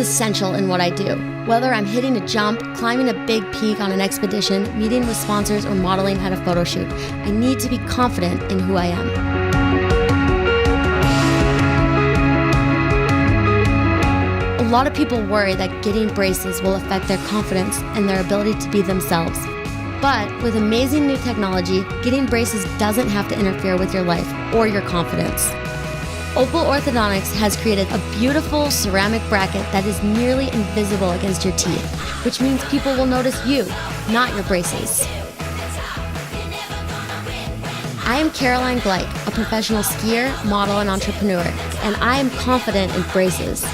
essential in what I do. Whether I'm hitting a jump, climbing a big peak on an expedition, meeting with sponsors, or modeling at a photo shoot, I need to be confident in who I am. A lot of people worry that getting braces will affect their confidence and their ability to be themselves. But with amazing new technology, getting braces doesn't have to interfere with your life or your confidence. Opal Orthodontics has created a beautiful ceramic bracket that is nearly invisible against your teeth, which means people will notice you, not your braces. I am Caroline Gleich, a professional skier, model, and entrepreneur, and I am confident in braces.